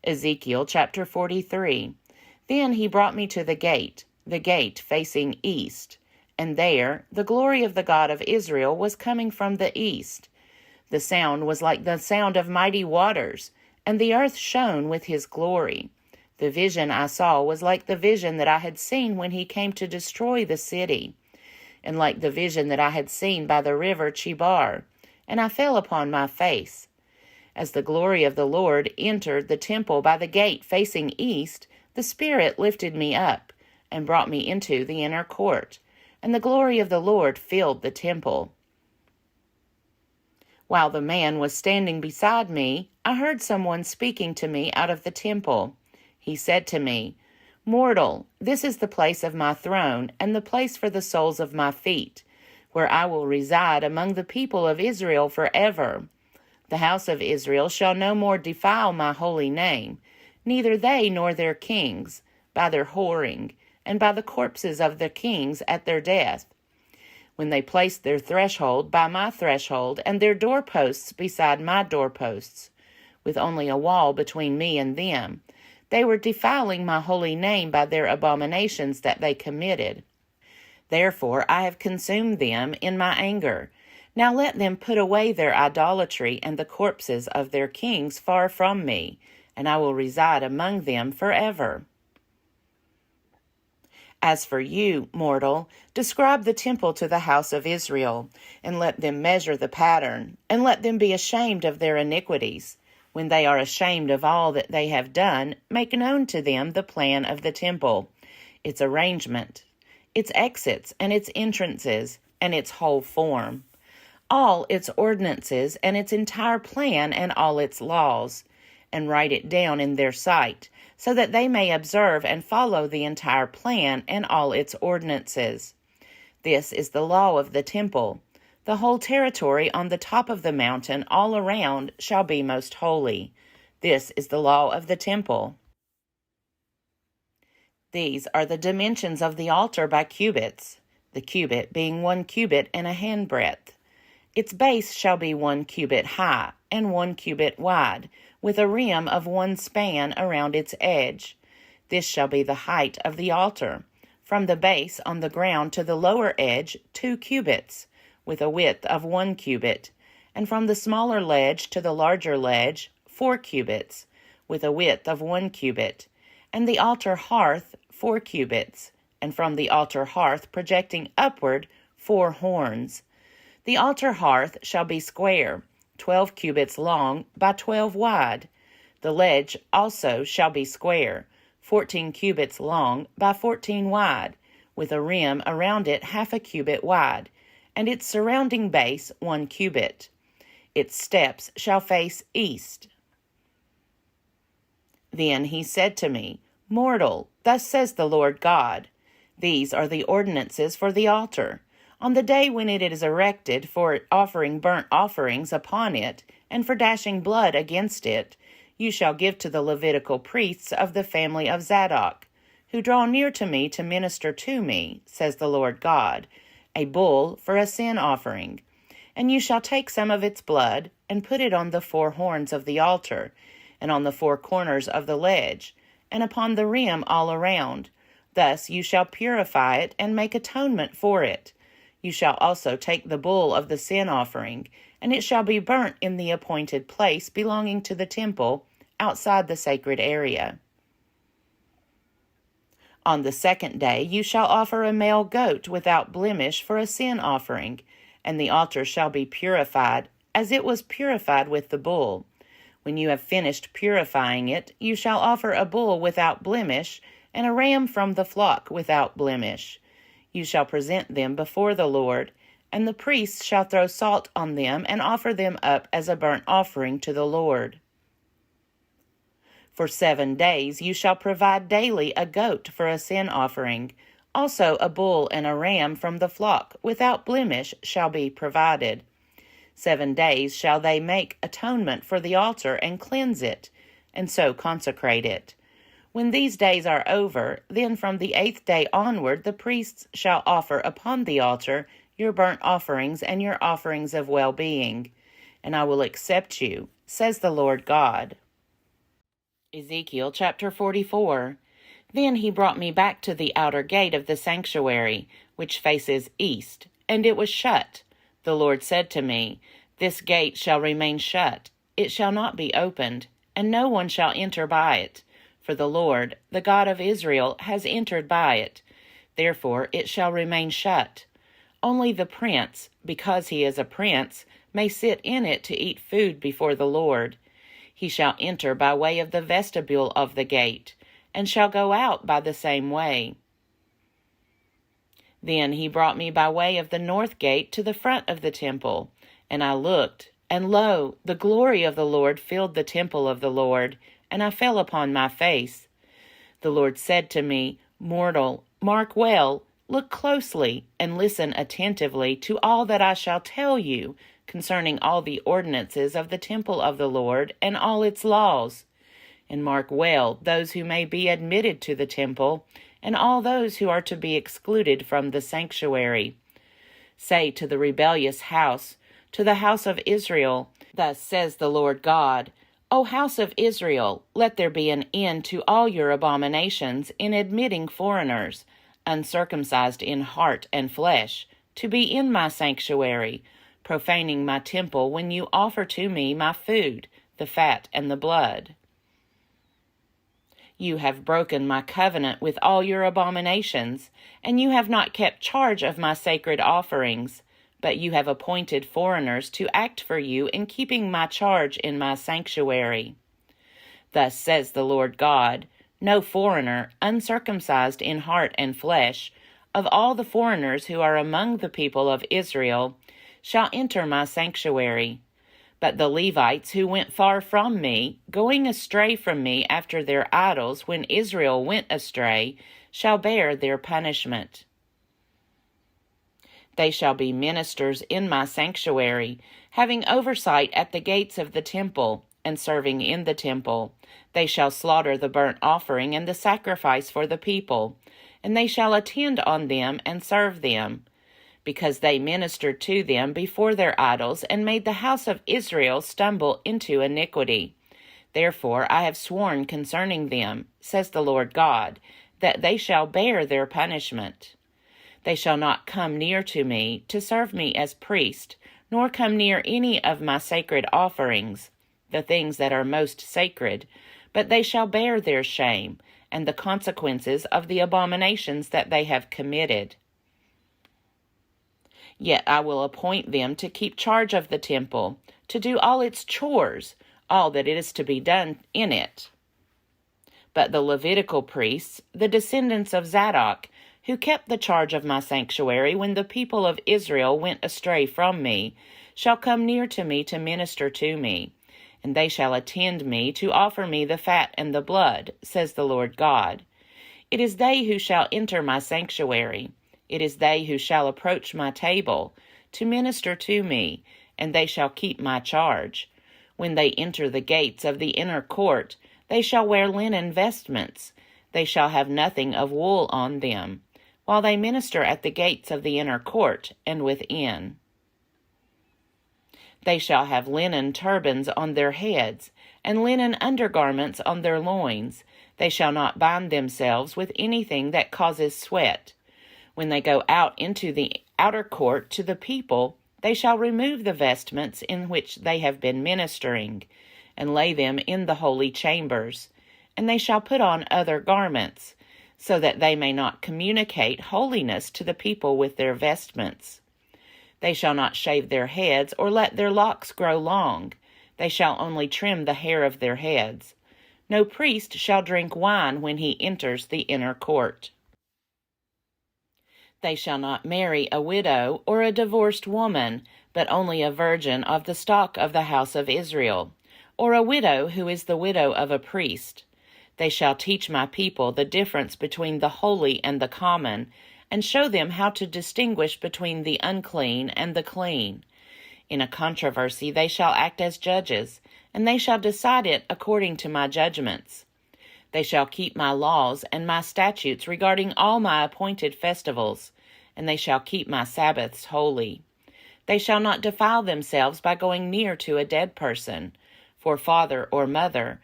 Ezekiel chapter 43. Then he brought me to the gate facing east, and there the glory of the God of Israel was coming from the east. The sound was like the sound of mighty waters, and the earth shone with his glory. The vision I saw was like the vision that I had seen when he came to destroy the city, and like the vision that I had seen by the river Chebar, and I fell upon my face. As the glory of the Lord entered the temple by the gate facing east, the Spirit lifted me up and brought me into the inner court, and the glory of the Lord filled the temple. While the man was standing beside me, I heard someone speaking to me out of the temple. He said to me, "Mortal, this is the place of my throne and the place for the soles of my feet, where I will reside among the people of Israel forever. The house of Israel shall no more defile my holy name, neither they nor their kings, by their whoring, and by the corpses of their kings at their death. When they placed their threshold by my threshold, and their doorposts beside my doorposts, with only a wall between me and them, they were defiling my holy name by their abominations that they committed. Therefore I have consumed them in my anger. Now let them put away their idolatry and the corpses of their kings far from me, and I will reside among them forever." As for you, mortal, describe the temple to the house of Israel, and let them measure the pattern, and let them be ashamed of their iniquities. When they are ashamed of all that they have done, make known to them the plan of the temple, its arrangement, its exits and its entrances, and its whole form, all its ordinances and its entire plan and all its laws, and write it down in their sight, so that they may observe and follow the entire plan and all its ordinances. This is the law of the temple. The whole territory on the top of the mountain all around shall be most holy. This is the law of the temple. These are the dimensions of the altar by cubits, the cubit being 1 cubit and a handbreadth. Its base shall be 1 cubit high and 1 cubit wide, with a rim of 1 span around its edge. This shall be the height of the altar, from the base on the ground to the lower edge 2 cubits, with a width of 1 cubit, and from the smaller ledge to the larger ledge 4 cubits, with a width of 1 cubit, and the altar hearth 4 cubits, and from the altar hearth projecting upward 4 horns. The altar hearth shall be square, 12 cubits long by 12 wide. The ledge also shall be square, 14 cubits long by 14 wide, with a rim around it 1/2 cubit wide, and its surrounding base 1 cubit. Its steps shall face east. Then he said to me, "Mortal, thus says the Lord God, these are the ordinances for the altar. On the day when it is erected for offering burnt offerings upon it, and for dashing blood against it, you shall give to the Levitical priests of the family of Zadok, who draw near to me to minister to me, says the Lord God, a bull for a sin offering. And you shall take some of its blood, and put it on the 4 horns of the altar, and on the 4 corners of the ledge, and upon the rim all around. Thus you shall purify it, and make atonement for it. You shall also take the bull of the sin offering, and it shall be burnt in the appointed place belonging to the temple, outside the sacred area. On the 2nd day you shall offer a male goat without blemish for a sin offering, and the altar shall be purified, as it was purified with the bull. When you have finished purifying it, you shall offer a bull without blemish, and a ram from the flock without blemish. You shall present them before the Lord, and the priests shall throw salt on them and offer them up as a burnt offering to the Lord. For 7 days you shall provide daily a goat for a sin offering. Also a bull and a ram from the flock without blemish shall be provided. 7 days shall they make atonement for the altar and cleanse it, and so consecrate it. When these days are over, then from the 8th day onward the priests shall offer upon the altar your burnt offerings and your offerings of well-being, and I will accept you, says the Lord God. Ezekiel chapter 44. Then he brought me back to the outer gate of the sanctuary, which faces east, and it was shut. The Lord said to me, This gate shall remain shut, it shall not be opened, and no one shall enter by it. For the Lord, the God of Israel, has entered by it. Therefore it shall remain shut. Only the prince, because he is a prince, may sit in it to eat food before the Lord. He shall enter by way of the vestibule of the gate, and shall go out by the same way. Then he brought me by way of the north gate to the front of the temple, and I looked, and lo, the glory of the Lord filled the temple of the Lord, and I fell upon my face. The Lord said to me, Mortal, mark well, look closely, and listen attentively to all that I shall tell you concerning all the ordinances of the temple of the Lord and all its laws. And mark well those who may be admitted to the temple, and all those who are to be excluded from the sanctuary. Say to the rebellious house, to the house of Israel, Thus says the Lord God, O house of Israel, let there be an end to all your abominations in admitting foreigners, uncircumcised in heart and flesh, to be in my sanctuary, profaning my temple when you offer to me my food, the fat and the blood. You have broken my covenant with all your abominations, and you have not kept charge of my sacred offerings, but you have appointed foreigners to act for you in keeping my charge in my sanctuary. Thus says the Lord God, No foreigner, uncircumcised in heart and flesh, of all the foreigners who are among the people of Israel, shall enter my sanctuary. But the Levites who went far from me, going astray from me after their idols when Israel went astray, shall bear their punishment. They shall be ministers in my sanctuary, having oversight at the gates of the temple, and serving in the temple. They shall slaughter the burnt offering and the sacrifice for the people, and they shall attend on them and serve them, because they ministered to them before their idols and made the house of Israel stumble into iniquity. Therefore I have sworn concerning them, says the Lord God, that they shall bear their punishment. They shall not come near to me to serve me as priest, nor come near any of my sacred offerings, the things that are most sacred, but they shall bear their shame and the consequences of the abominations that they have committed. Yet I will appoint them to keep charge of the temple, to do all its chores, all that is to be done in it. But the Levitical priests, the descendants of Zadok, who kept the charge of my sanctuary when the people of Israel went astray from me, shall come near to me to minister to me, and they shall attend me to offer me the fat and the blood, says the Lord God. It is they who shall enter my sanctuary. It is they who shall approach my table to minister to me, and they shall keep my charge. When they enter the gates of the inner court, they shall wear linen vestments. They shall have nothing of wool on them, while they minister at the gates of the inner court and within. They shall have linen turbans on their heads, and linen undergarments on their loins. They shall not bind themselves with anything that causes sweat. When they go out into the outer court to the people, they shall remove the vestments in which they have been ministering, and lay them in the holy chambers, and they shall put on other garments, so that they may not communicate holiness to the people with their vestments. They shall not shave their heads or let their locks grow long. They shall only trim the hair of their heads. No priest shall drink wine when he enters the inner court. They shall not marry a widow or a divorced woman, but only a virgin of the stock of the house of Israel, or a widow who is the widow of a priest. They shall teach my people the difference between the holy and the common, and show them how to distinguish between the unclean and the clean. In a controversy they shall act as judges, and they shall decide it according to my judgments. They shall keep my laws and my statutes regarding all my appointed festivals, and they shall keep my Sabbaths holy. They shall not defile themselves by going near to a dead person, for father or mother,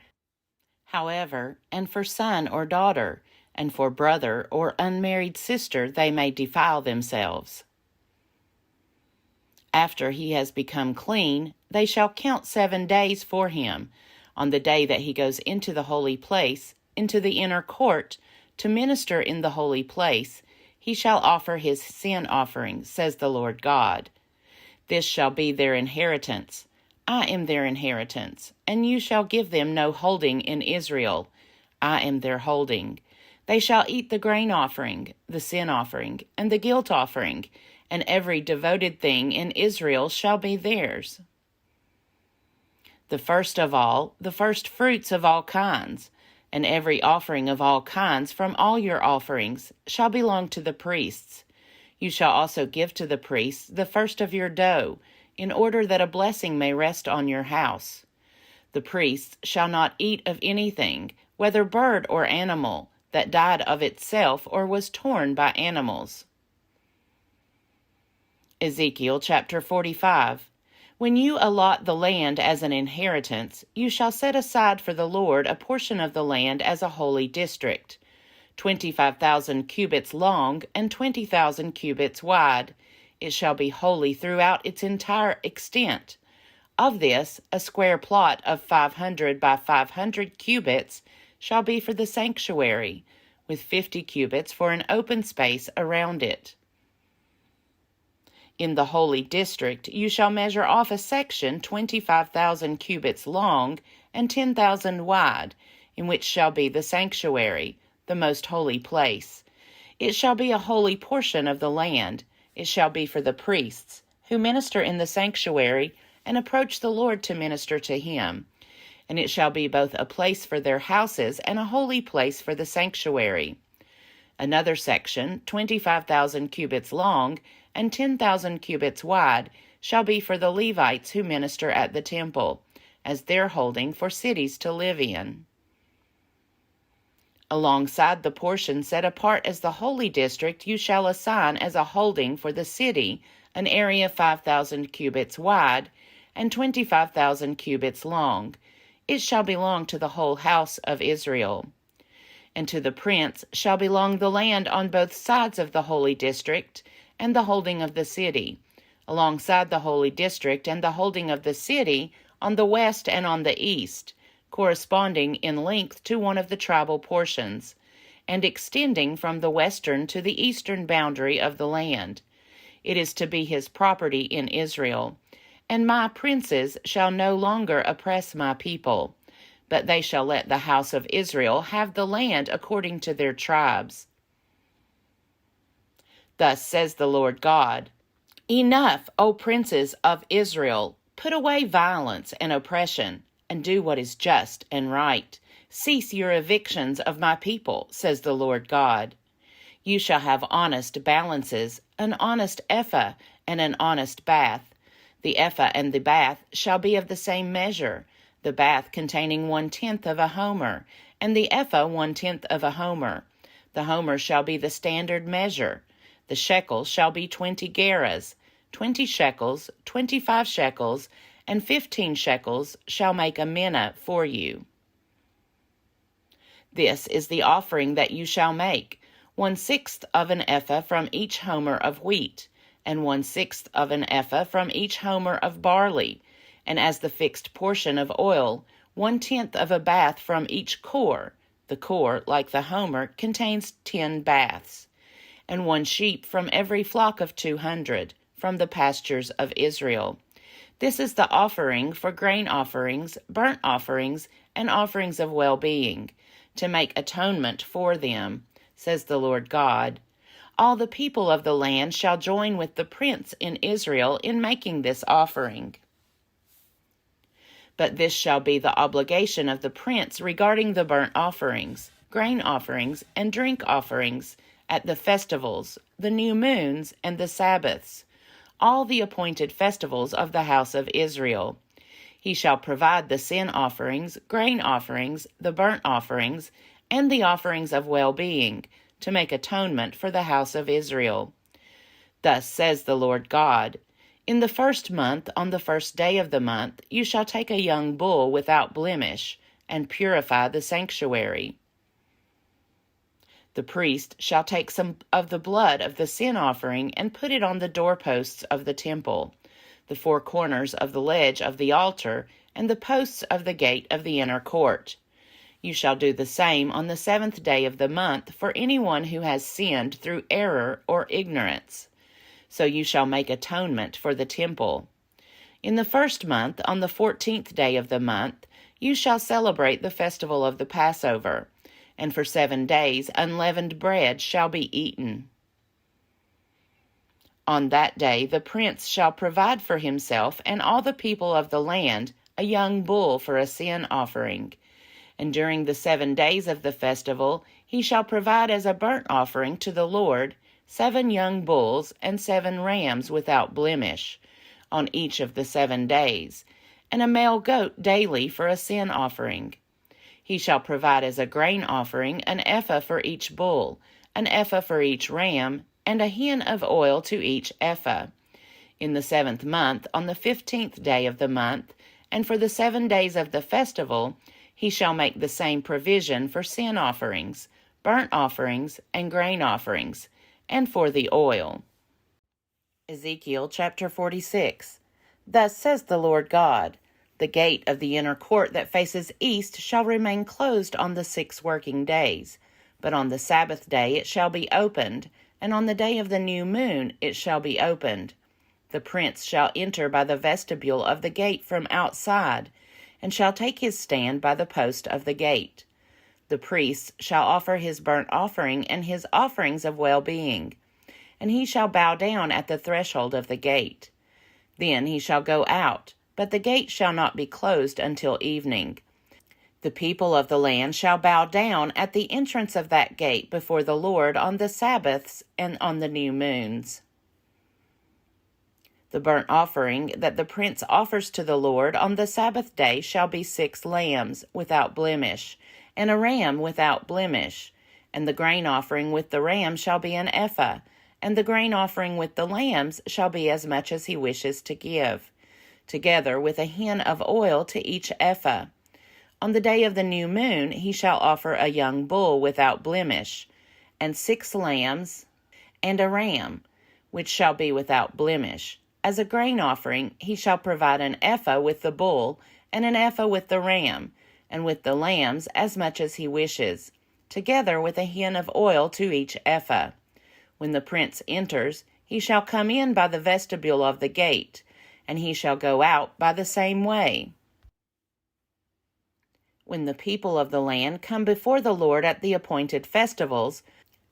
However, and for son or daughter, and for brother or unmarried sister, they may defile themselves. After he has become clean, they shall count 7 days for him. On the day that he goes into the holy place, into the inner court, to minister in the holy place, he shall offer his sin offering, says the Lord God. This shall be their inheritance. I am their inheritance, and you shall give them no holding in Israel. I am their holding. They shall eat the grain offering, the sin offering, and the guilt offering, and every devoted thing in Israel shall be theirs. The first of all, the first fruits of all kinds, and every offering of all kinds from all your offerings shall belong to the priests. You shall also give to the priests the first of your dough, in order that a blessing may rest on your house. The priests shall not eat of anything, whether bird or animal, that died of itself or was torn by animals. Ezekiel chapter 45. When you allot the land as an inheritance, you shall set aside for the Lord a portion of the land as a holy district, 25,000 cubits long and 20,000 cubits wide. It shall be holy throughout its entire extent. Of this, a square plot of 500 by 500 cubits shall be for the sanctuary, with 50 cubits for an open space around it. In the holy district you shall measure off a section 25,000 cubits long and 10,000 wide, in which shall be the sanctuary, the most holy place. It shall be a holy portion of the land. It shall be for the priests, who minister in the sanctuary and approach the Lord to minister to him. And it shall be both a place for their houses and a holy place for the sanctuary. Another section, 25,000 cubits long and 10,000 cubits wide, shall be for the Levites who minister at the temple, as their holding for cities to live in. Alongside the portion set apart as the holy district, you shall assign as a holding for the city an area 5,000 cubits wide and 25,000 cubits long. It shall belong to the whole house of Israel. And to the prince shall belong the land on both sides of the holy district and the holding of the city, alongside the holy district and the holding of the city on the west and on the east, corresponding in length to one of the tribal portions, and extending from the western to the eastern boundary of the land. It is to be his property in Israel. And my princes shall no longer oppress my people, but they shall let the house of Israel have the land according to their tribes. Thus says the Lord God, Enough, O princes of Israel, put away violence and oppression, and do what is just and right. Cease your evictions of my people, says the Lord God. You shall have honest balances, an honest ephah and an honest bath. The ephah and the bath shall be of the same measure, the bath containing 1/10 of a homer, and the ephah 1/10 of a homer. The homer shall be the standard measure. The shekel shall be 20 gerahs, 20 shekels, 25 shekels, and 15 shekels shall make a mina for you. This is the offering that you shall make, 1/6 of an ephah from each homer of wheat, and 1/6 of an ephah from each homer of barley, and as the fixed portion of oil, 1/10 of a bath from each core. The core, like the homer, contains 10 baths, and 1 sheep from every flock of 200, from the pastures of Israel. This is the offering for grain offerings, burnt offerings, and offerings of well-being, to make atonement for them, says the Lord God. All the people of the land shall join with the prince in Israel in making this offering. But this shall be the obligation of the prince regarding the burnt offerings, grain offerings, and drink offerings, at the festivals, the new moons, and the Sabbaths, all the appointed festivals of the house of Israel. He shall provide the sin offerings, grain offerings, the burnt offerings, and the offerings of well-being, to make atonement for the house of Israel. Thus says the Lord God, In the first month, on the first day of the month, you shall take a young bull without blemish, and purify the sanctuary. The priest shall take some of the blood of the sin offering and put it on the doorposts of the temple, the four corners of the ledge of the altar, and the posts of the gate of the inner court. You shall do the same on the 7th day of the month for anyone who has sinned through error or ignorance. So you shall make atonement for the temple. In the 1st month, on the 14th day of the month, you shall celebrate the festival of the Passover, and for 7 days unleavened bread shall be eaten. On that day the prince shall provide for himself and all the people of the land a young bull for a sin offering. And during the 7 days of the festival he shall provide as a burnt offering to the Lord 7 young bulls and 7 rams without blemish, on each of the 7 days, and a male goat daily for a sin offering. He shall provide as a grain offering an ephah for each bull, an ephah for each ram, and a hin of oil to each ephah. In the 7th month, on the 15th day of the month, and for the 7 days of the festival, he shall make the same provision for sin offerings, burnt offerings, and grain offerings, and for the oil. Ezekiel chapter 46. Thus says the Lord God, the gate of the inner court that faces east shall remain closed on the 6 working days, but on the Sabbath day it shall be opened, and on the day of the new moon it shall be opened. The prince shall enter by the vestibule of the gate from outside, and shall take his stand by the post of the gate. The priest shall offer his burnt offering and his offerings of well-being, and he shall bow down at the threshold of the gate. Then he shall go out, but the gate shall not be closed until evening. The people of the land shall bow down at the entrance of that gate before the Lord on the Sabbaths and on the new moons. The burnt offering that the prince offers to the Lord on the Sabbath day shall be 6 lambs without blemish, and a ram without blemish. And the grain offering with the ram shall be an ephah, and the grain offering with the lambs shall be as much as he wishes to give, together with a hin of oil to each ephah. On the day of the new moon he shall offer a young bull without blemish, and 6 lambs, and a ram, which shall be without blemish. As a grain offering he shall provide an ephah with the bull, and an ephah with the ram, and with the lambs as much as he wishes, together with a hin of oil to each ephah. When the prince enters, he shall come in by the vestibule of the gate, and he shall go out by the same way. When the people of the land come before the Lord at the appointed festivals,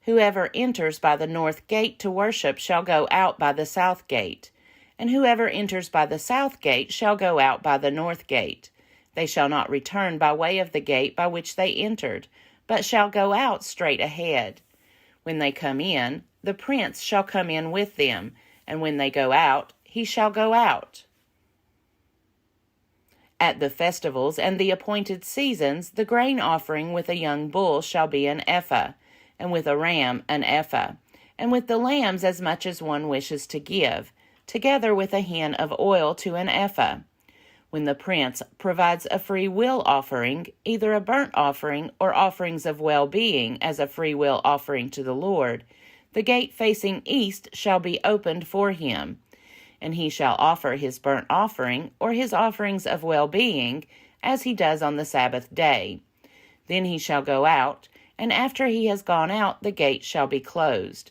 whoever enters by the north gate to worship shall go out by the south gate, and whoever enters by the south gate shall go out by the north gate. They shall not return by way of the gate by which they entered, but shall go out straight ahead. When they come in, the prince shall come in with them, and when they go out, he shall go out. At the festivals and the appointed seasons, the grain offering with a young bull shall be an ephah, and with a ram an ephah, and with the lambs as much as one wishes to give, together with a hin of oil to an ephah. When the prince provides a free will offering, either a burnt offering or offerings of well-being as a free will offering to the Lord, the gate facing east shall be opened for him, and he shall offer his burnt offering or his offerings of well-being as he does on the Sabbath day. Then he shall go out, and after he has gone out, the gate shall be closed.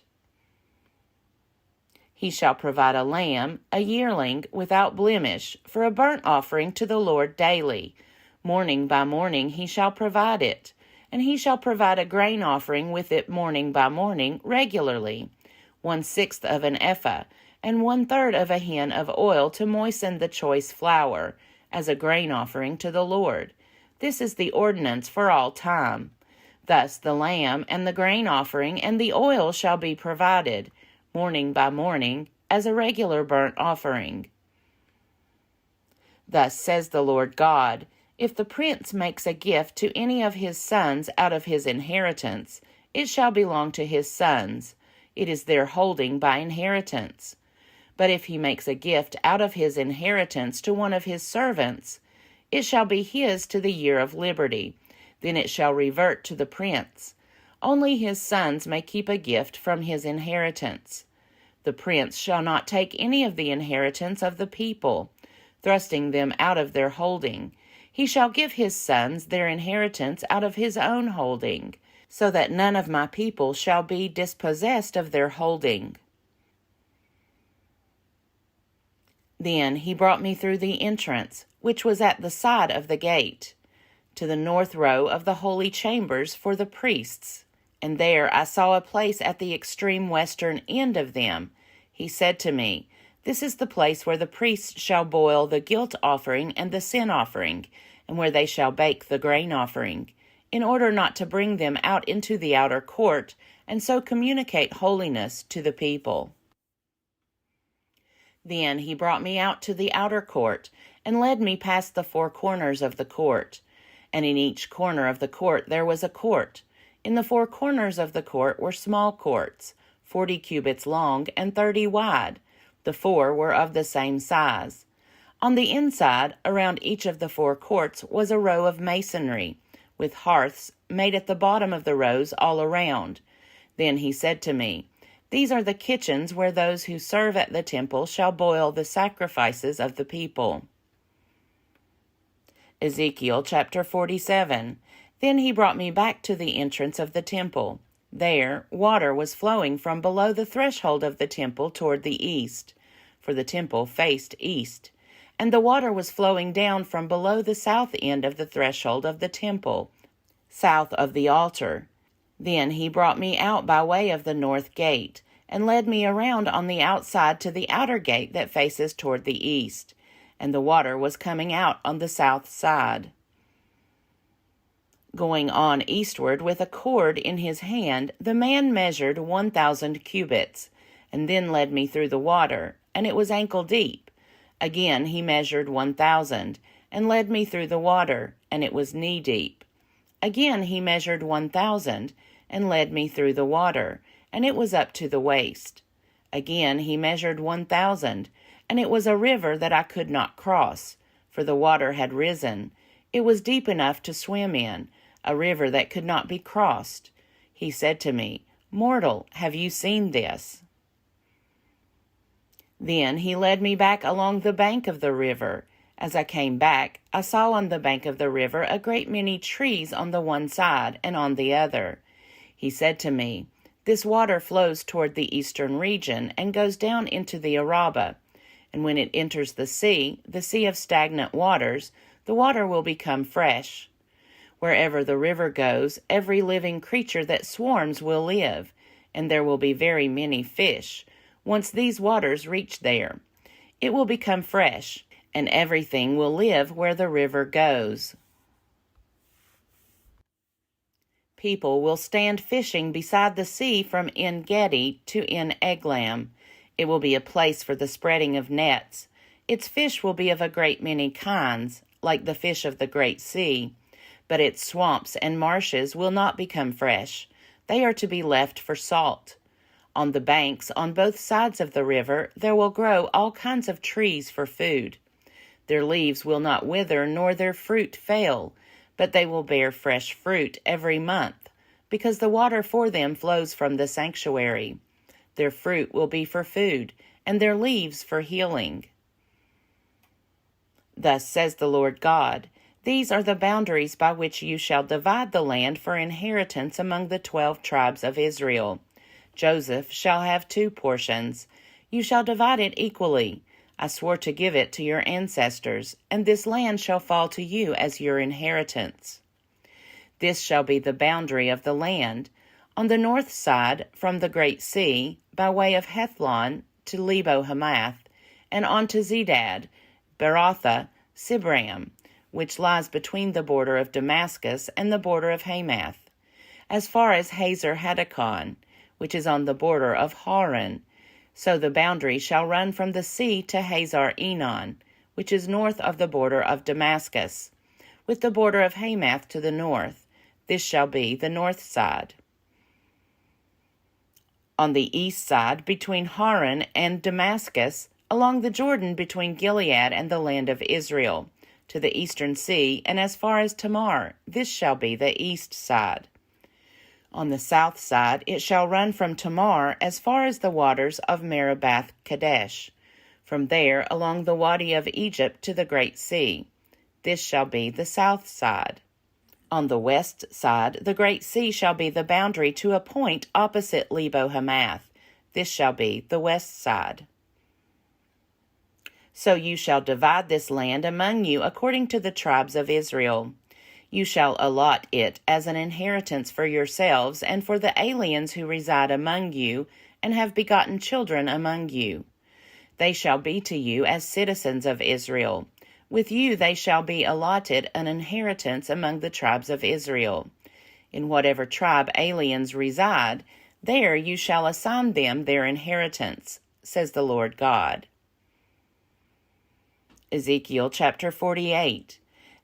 He shall provide a lamb, a yearling, without blemish, for a burnt offering to the Lord daily. Morning by morning he shall provide it, and he shall provide a grain offering with it morning by morning regularly, 1/6 of an ephah, and 1/3 of a hin of oil to moisten the choice flour, as a grain offering to the Lord. This is the ordinance for all time. Thus the lamb and the grain offering and the oil shall be provided, morning by morning, as a regular burnt offering. Thus says the Lord God, if the prince makes a gift to any of his sons out of his inheritance, it shall belong to his sons. It is their holding by inheritance. But if he makes a gift out of his inheritance to one of his servants, It shall be his to the year of liberty. Then it shall revert to the prince. Only his sons may keep a gift from his inheritance. The prince shall not take any of the inheritance of the people, thrusting them out of their holding. He shall give his sons their inheritance out of his own holding, so that none of my people shall be dispossessed of their holding. Then he brought me through the entrance, which was at the side of the gate, to the north row of the holy chambers for the priests. And there I saw a place at the extreme western end of them. He said to me, "This is the place where the priests shall boil the guilt offering and the sin offering, and where they shall bake the grain offering, in order not to bring them out into the outer court, and so communicate holiness to the people." Then he brought me out to the outer court, and led me past the four corners of the court. And in each corner of the court there was a court. In the four corners of the court were small courts, 40 cubits long and 30 wide. The four were of the same size. On the inside, around each of the four courts, was a row of masonry, with hearths made at the bottom of the rows all around. Then he said to me, "These are the kitchens where those who serve at the temple shall boil the sacrifices of the people." Ezekiel chapter 47. Then he brought me back to the entrance of the temple. There water was flowing from below the threshold of the temple toward the east, for the temple faced east. And the water was flowing down from below the south end of the threshold of the temple, south of the altar. Then he brought me out by way of the north gate, and led me around on the outside to the outer gate that faces toward the east. And the water was coming out on the south side. Going on eastward with a cord in his hand, the man measured 1,000 cubits, and then led me through the water, and it was ankle deep. Again he measured 1,000, and led me through the water, and it was knee deep. Again he measured 1,000, and led me through the water, and it was up to the waist. Again he measured 1,000, and it was a river that I could not cross, for the water had risen. It was deep enough to swim in, a river that could not be crossed. He said to me, "Mortal, have you seen this?" Then he led me back along the bank of the river. As I came back, I saw on the bank of the river a great many trees on the one side and on the other. He said to me, "This water flows toward the eastern region and goes down into the Araba. And when it enters the sea of stagnant waters, the water will become fresh. Wherever the river goes, every living creature that swarms will live, and there will be very many fish. Once these waters reach there, it will become fresh, and everything will live where the river goes." People will stand fishing beside the sea from En Gedi to En Eglam. It will be a place for the spreading of nets. Its fish will be of a great many kinds, like the fish of the great sea. But its swamps and marshes will not become fresh. They are to be left for salt. On the banks on both sides of the river there will grow all kinds of trees for food. Their leaves will not wither nor their fruit fail, but they will bear fresh fruit every month, because the water for them flows from the sanctuary. Their fruit will be for food, and their leaves for healing. Thus says the Lord God, "These are the boundaries by which you shall divide the land for inheritance among the 12 tribes of Israel. Joseph shall have 2 portions. You shall divide it equally. I swore to give it to your ancestors, and this land shall fall to you as your inheritance. This shall be the boundary of the land. On the north side, from the great sea, by way of Hethlon to Lebo-Hamath, and on to Zedad, Beratha, Sibram, which lies between the border of Damascus and the border of Hamath, as far as Hazer Hadakon, which is on the border of Haran. So the boundary shall run from the sea to Hazar Enon, which is north of the border of Damascus, with the border of Hamath to the north. This shall be the north side. On the east side, between Haran and Damascus, along the Jordan between Gilead and the land of Israel, to the eastern sea, and as far as Tamar. This shall be the east side. On the south side it shall run from Tamar as far as the waters of Meribah Kadesh, from there along the Wadi of Egypt to the great sea. This shall be the south side. On the west side the great sea shall be the boundary to a point opposite Lebo Hamath. This shall be the west side. So you shall divide this land among you according to the tribes of Israel. You shall allot it as an inheritance for yourselves and for the aliens who reside among you and have begotten children among you. They shall be to you as citizens of Israel. With you they shall be allotted an inheritance among the tribes of Israel. In whatever tribe aliens reside, there you shall assign them their inheritance, says the Lord God. Ezekiel chapter 48.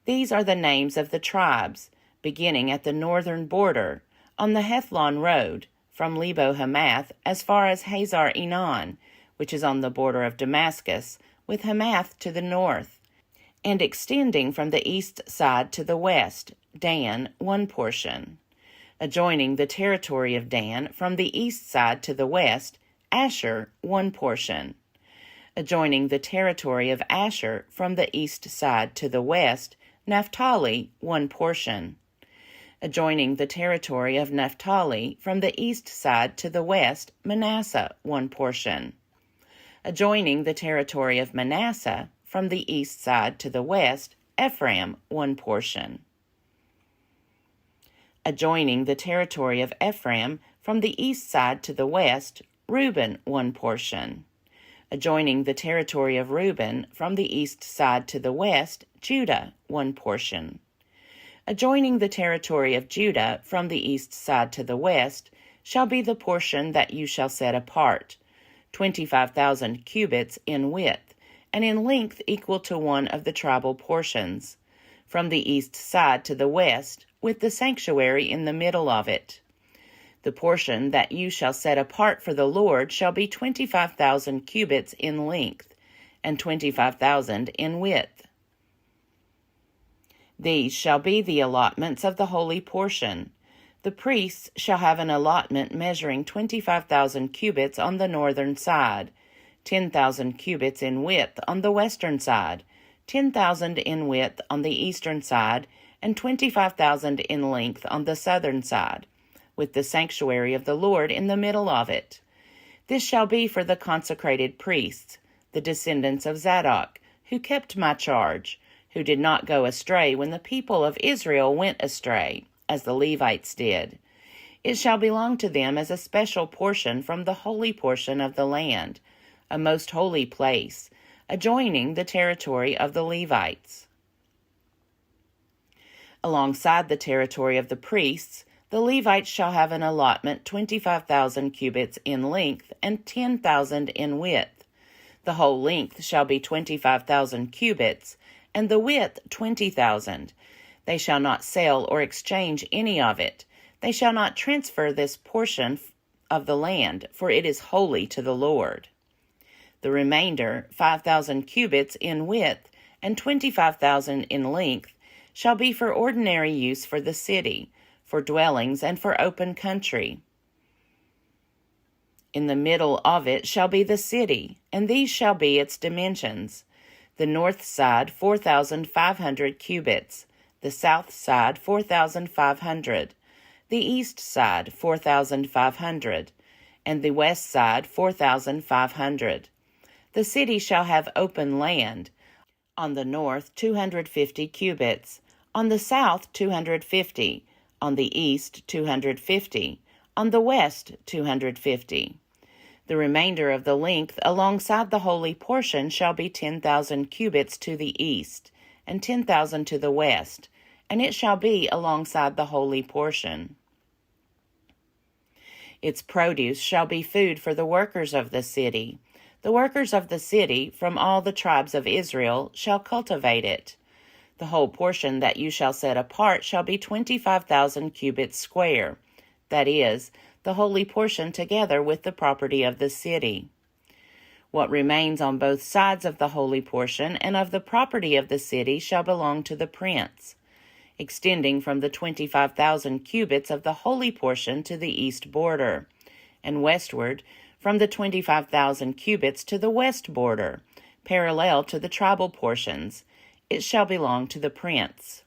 These are the names of the tribes, beginning at the northern border, on the Hethlon road, from Lebo Hamath as far as Hazar Enon, which is on the border of Damascus, with Hamath to the north, and extending from the east side to the west, Dan, one portion. Adjoining the territory of Dan from the east side to the west, Asher, one portion. Adjoining the territory of Asher from the east side to the west, Naphtali, one portion. Adjoining the territory of Naphtali from the east side to the west, Manasseh, one portion. Adjoining the territory of Manasseh from the east side to the west, Ephraim, one portion. Adjoining the territory of Ephraim from the east side to the west, Reuben, one portion. Adjoining the territory of Reuben from the east side to the west, Judah, one portion. Adjoining the territory of Judah from the east side to the west shall be the portion that you shall set apart, 25,000 cubits in width, and in length equal to one of the tribal portions, from the east side to the west, with the sanctuary in the middle of it. The portion that you shall set apart for the Lord shall be 25,000 cubits in length, and 25,000 in width. These shall be the allotments of the holy portion. The priests shall have an allotment measuring 25,000 cubits on the northern side, 10,000 cubits in width on the western side, 10,000 in width on the eastern side, and 25,000 in length on the southern side, with the sanctuary of the Lord in the middle of it. This shall be for the consecrated priests, the descendants of Zadok, who kept my charge, who did not go astray when the people of Israel went astray, as the Levites did. It shall belong to them as a special portion from the holy portion of the land, a most holy place, adjoining the territory of the Levites. Alongside the territory of the priests, the Levites shall have an allotment 25,000 cubits in length and 10,000 in width. The whole length shall be 25,000 cubits, and the width 20,000. They shall not sell or exchange any of it. They shall not transfer this portion of the land, for it is holy to the Lord. The remainder, 5,000 cubits in width and 25,000 in length, shall be for ordinary use for the city, for dwellings and for open country. In the middle of it shall be the city, and these shall be its dimensions. The north side 4,500 cubits, the south side 4,500, the east side 4,500, and the west side 4,500. The city shall have open land, on the north 250 cubits, on the south 250, on the east 250, on the west 250. The remainder of the length alongside the holy portion shall be 10,000 cubits to the east, and 10,000 to the west, and it shall be alongside the holy portion. Its produce shall be food for the workers of the city. The workers of the city from all the tribes of Israel shall cultivate it. The whole portion that you shall set apart shall be 25,000 cubits square, that is, the holy portion together with the property of the city. What remains on both sides of the holy portion and of the property of the city shall belong to the prince, extending from the 25,000 cubits of the holy portion to the east border, and westward from the 25,000 cubits to the west border, parallel to the tribal portions. It shall belong to the prince.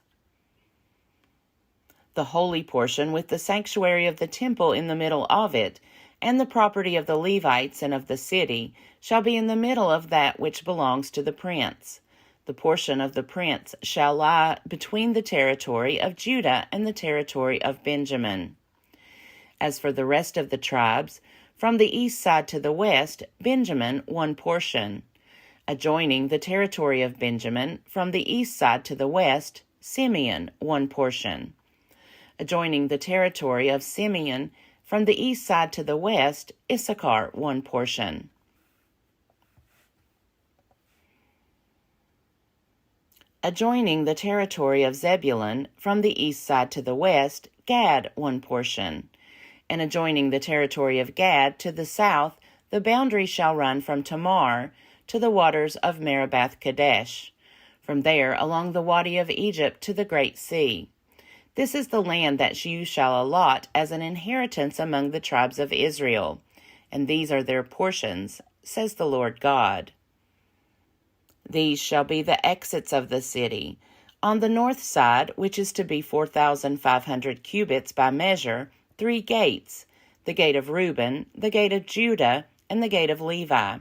The holy portion with the sanctuary of the temple in the middle of it, and the property of the Levites and of the city, shall be in the middle of that which belongs to the prince. The portion of the prince shall lie between the territory of Judah and the territory of Benjamin. As for the rest of the tribes, from the east side to the west, Benjamin one portion. Adjoining the territory of Benjamin, from the east side to the west, Simeon one portion. Adjoining the territory of Simeon, from the east side to the west, Issachar one portion. Adjoining the territory of Zebulun, from the east side to the west, Gad one portion. And adjoining the territory of Gad to the south, the boundary shall run from Tamar to the waters of Meribath Kadesh, from there along the Wadi of Egypt to the Great Sea. This is the land that you shall allot as an inheritance among the tribes of Israel, and these are their portions, says the Lord God. These shall be the exits of the city. On the north side, which is to be 4,500 cubits by measure, 3 gates, the gate of Reuben, the gate of Judah, and the gate of Levi,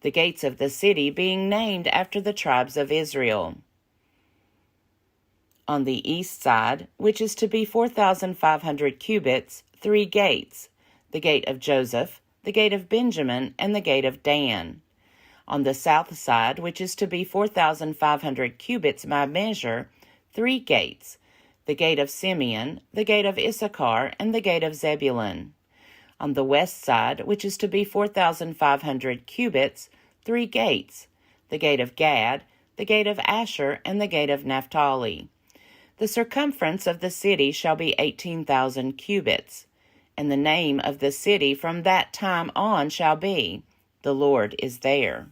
the gates of the city being named after the tribes of Israel. On the east side, which is to be 4,500 cubits, 3 gates, the gate of Joseph, the gate of Benjamin, and the gate of Dan. On the south side, which is to be 4,500 cubits by measure, 3 gates, the gate of Simeon, the gate of Issachar, and the gate of Zebulun. On the west side, which is to be 4,500 cubits, 3 gates, the gate of Gad, the gate of Asher, and the gate of Naphtali. The circumference of the city shall be 18,000 cubits, and the name of the city from that time on shall be, The Lord is there.